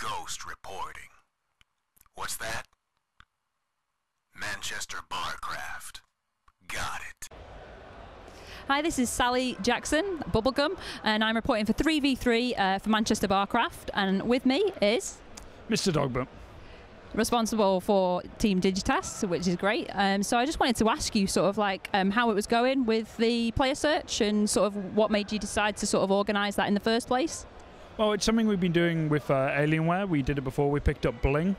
Ghost reporting. What's that? Manchester Barcraft. Got it. Hi, this is Sally Jackson, Bubblegum, and I'm reporting for 3v3 for Manchester Barcraft, and with me is Mr Dogbert, responsible for Team Dignitas, which is great. So I just wanted to ask you sort of like how it was going with the player search and sort of what made you decide to sort of organise that in the first place. Well, it's something we've been doing with Alienware. We did it before. We picked up Bling,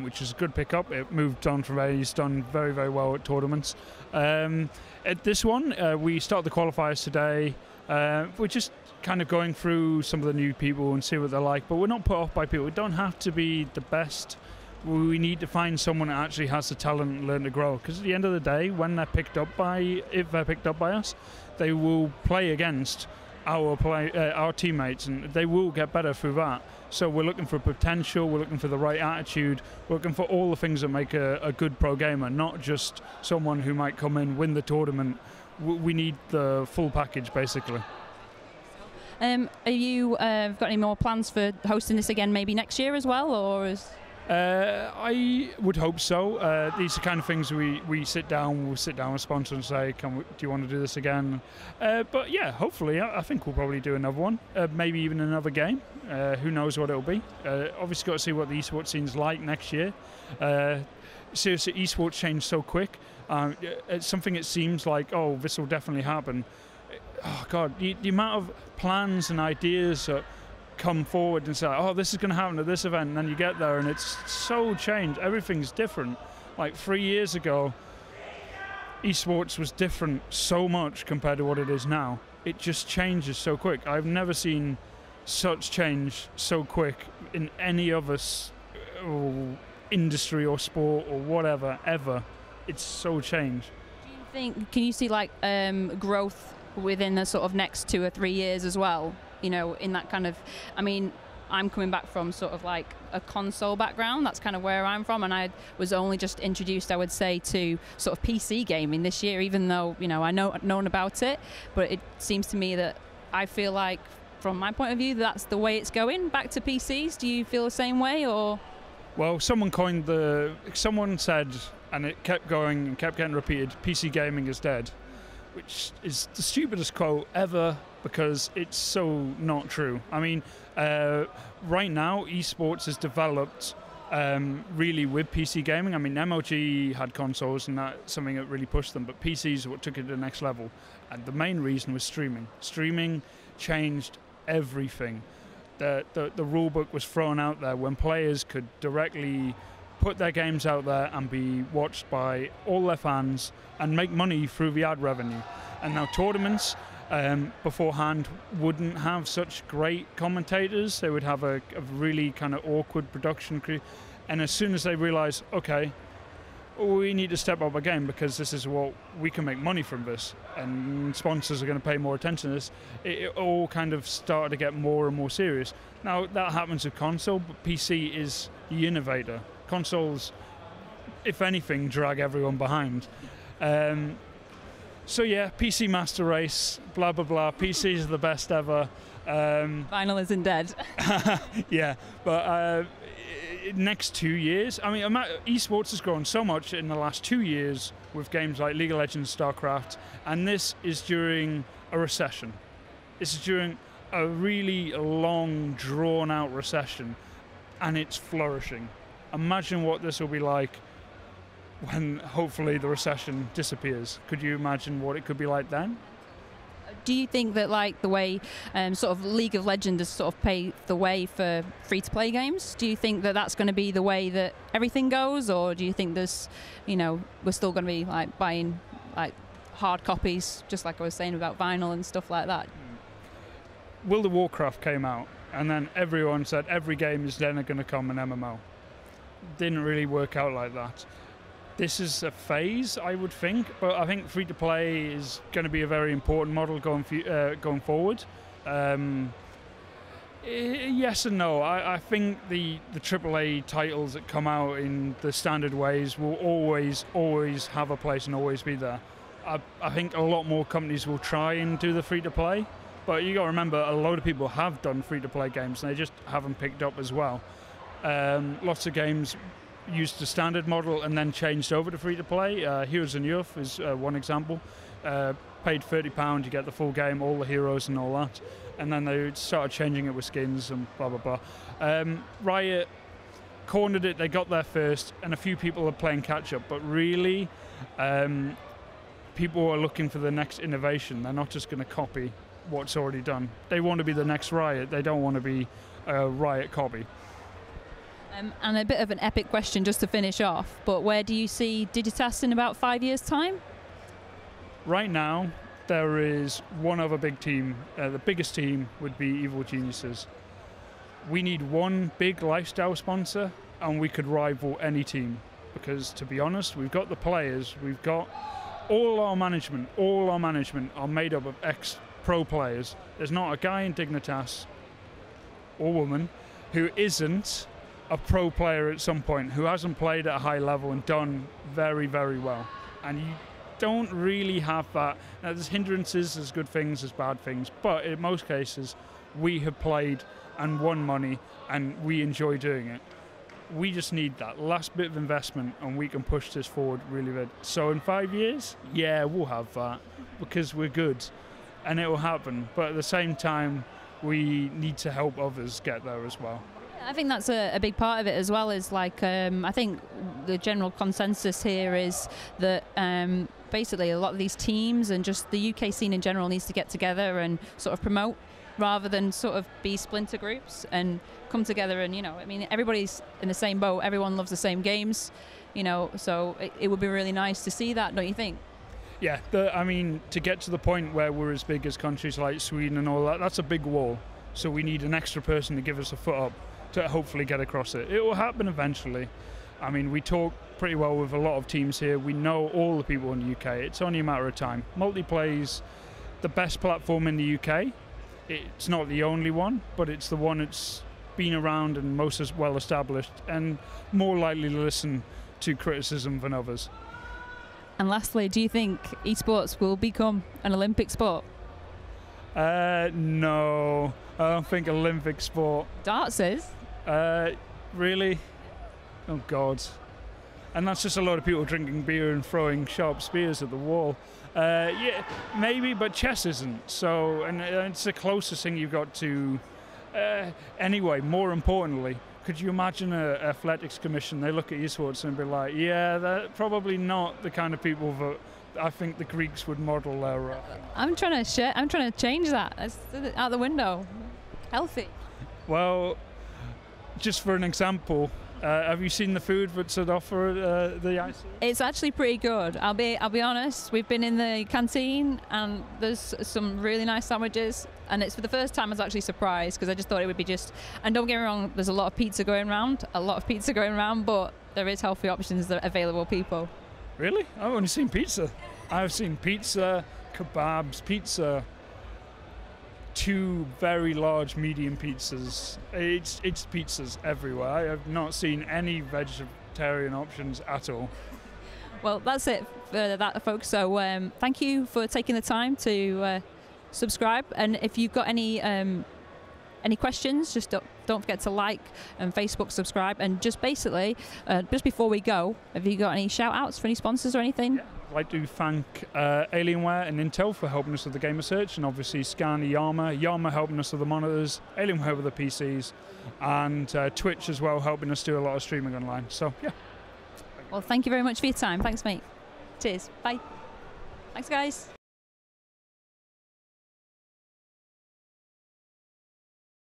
which is a good pickup. It moved on from there. He's done very, very well at tournaments. At this one, we start the qualifiers today. We're just kind of going through some of the new people and see what they're like, but we're not put off by people. We don't have to be the best. We need to find someone that actually has the talent and learn to grow. Because at the end of the day, when they're picked up by, if they're picked up by us, they will play against our teammates, and they will get better through that. So we're looking for potential, we're looking for the right attitude, we're looking for all the things that make a good pro gamer, not just someone who might come in, win the tournament. We need the full package, basically. Are you got any more plans for hosting this again maybe next year as well, or is... I would hope so. These are kind of things we'll sit down with sponsors and say, do you want to do this again? But yeah, hopefully, I think we'll probably do another one, maybe even another game. Who knows what it'll be. Obviously got to see what the eSports scene's like next year. Seriously, eSports change so quick. It's something it seems like, oh, this will definitely happen. Oh God, the amount of plans and ideas come forward and say, oh, this is going to happen at this event, and then you get there and it's so changed. Everything's different. Like 3 years ago, eSports was different so much compared to what it is now. It just changes so quick. I've never seen such change so quick in any other industry or sport or whatever, ever. It's so changed. Do you think, can you see like growth within the sort of next 2 or 3 years as well? You know, in that kind of, I mean, I'm coming back from sort of like a console background. That's kind of where I'm from, and I was only just introduced, I would say, to sort of PC gaming this year, even though, you know, I known about it. But it seems to me that I feel like, from my point of view, that's the way it's going, back to PCs. Do you feel the same way, or? Well, someone said, and it kept going and kept getting repeated, PC gaming is dead, which is the stupidest quote ever, because it's so not true. I mean, right now, eSports has developed really with PC gaming. I mean, MLG had consoles, and that's something that really pushed them, but PCs are what took it to the next level. And the main reason was streaming. Streaming changed everything. The rule book was thrown out there when players could directly put their games out there and be watched by all their fans and make money through the ad revenue. And now tournaments beforehand wouldn't have such great commentators. They would have a really kind of awkward production crew. And as soon as they realize, okay, we need to step up our game because this is what we can make money from this, and sponsors are going to pay more attention to this, it all kind of started to get more and more serious. Now that happens with console, but PC is the innovator. Consoles, if anything, drag everyone behind. So yeah, PC Master Race, blah blah blah. PCs are the best ever. Vinyl isn't dead. Yeah, but next 2 years, I mean, eSports has grown so much in the last 2 years with games like League of Legends, StarCraft, and this is during a recession. This is during a really long, drawn-out recession, and it's flourishing. Imagine what this will be like when hopefully the recession disappears. Could you imagine what it could be like then? Do you think that like the way sort of League of Legends has sort of paved the way for free-to-play games, do you think that that's going to be the way that everything goes, or do you think there's, you know, we're still going to be like buying like hard copies, just like I was saying about vinyl and stuff like that? World of Warcraft came out, and then everyone said every game is then going to come an MMO. Didn't really work out like that. This is a phase, I would think, but I think free-to-play is going to be a very important model going forward. Yes and no. I think the AAA titles that come out in the standard ways will always have a place and always be there. I think a lot more companies will try and do the free-to-play, But you got to remember, a load of people have done free-to-play games, and they just haven't picked up as well. Lots of games used the standard model and then changed over to free-to-play. Heroes in Youth is one example. Paid £30, you get the full game, all the heroes and all that. And then they started changing it with skins and blah, blah, blah. Riot cornered it, they got there first, and a few people are playing catch-up. But really, people are looking for the next innovation. They're not just going to copy what's already done. They want to be the next Riot. They don't want to be a Riot copy. And a bit of an epic question just to finish off, but where do you see Dignitas in about 5 years' time? Right now, there is one other big team. The biggest team would be Evil Geniuses. We need one big lifestyle sponsor, and we could rival any team. Because, to be honest, we've got the players, we've got all our management are made up of ex-pro players. There's not a guy in Dignitas, or woman, who isn't a pro player at some point, who hasn't played at a high level and done very, very well. And you don't really have that. Now, there's hindrances, there's good things, there's bad things, but in most cases, we have played and won money, and we enjoy doing it. We just need that last bit of investment, and we can push this forward really good. So in 5 years, yeah, we'll have that, because we're good, and it will happen. But at the same time, we need to help others get there as well. I think that's a big part of it as well, is like, I think the general consensus here is that basically a lot of these teams and just the UK scene in general needs to get together and sort of promote, rather than sort of be splinter groups, and come together. And, you know, I mean, everybody's in the same boat, everyone loves the same games, you know, so it would be really nice to see that, don't you think? Yeah, I mean, to get to the point where we're as big as countries like Sweden and all that, that's a big wall. So we need an extra person to give us a foot up to hopefully get across it. It will happen eventually. I mean, we talk pretty well with a lot of teams here. We know all the people in the UK. It's only a matter of time. Multiplay's the best platform in the UK. It's not the only one, but it's the one that's been around and most as well established and more likely to listen to criticism than others. And lastly, do you think esports will become an Olympic sport? No, I don't think Olympic sport. Darts is. Really? Oh God. And that's just a lot of people drinking beer and throwing sharp spears at the wall. Yeah, maybe, but chess isn't. So, and it's the closest thing you've got to. Anyway, more importantly, could you imagine an athletics commission? They look at esports and be like, yeah, they're probably not the kind of people that I think the Greeks would model their. I'm trying to change that. That's out the window. Healthy. Well, just for an example, have you seen the food that's at offer at the IC? It's actually pretty good. I'll be honest. We've been in the canteen and there's some really nice sandwiches. And it's for the first time I was actually surprised, because I just thought it would be just. And don't get me wrong, there's a lot of pizza going around. But there is healthy options that are available, people. Really? I've only seen pizza. I've seen pizza, kebabs, pizza. 2 very large medium pizzas. It's pizzas everywhere. I have not seen any vegetarian options at all. Well, that's it for that, folks. So thank you for taking the time to subscribe. And if you've got any questions, just don't forget to like and Facebook subscribe. And just basically, just before we go, have you got any shout outs for any sponsors or anything? Yeah. I'd like to thank Alienware and Intel for helping us with the gamer search, and obviously Scania, Yama helping us with the monitors, Alienware with the PCs, and Twitch as well, helping us do a lot of streaming online. So yeah. Well, thank you very much for your time. Thanks, mate. Cheers. Bye. Thanks, guys.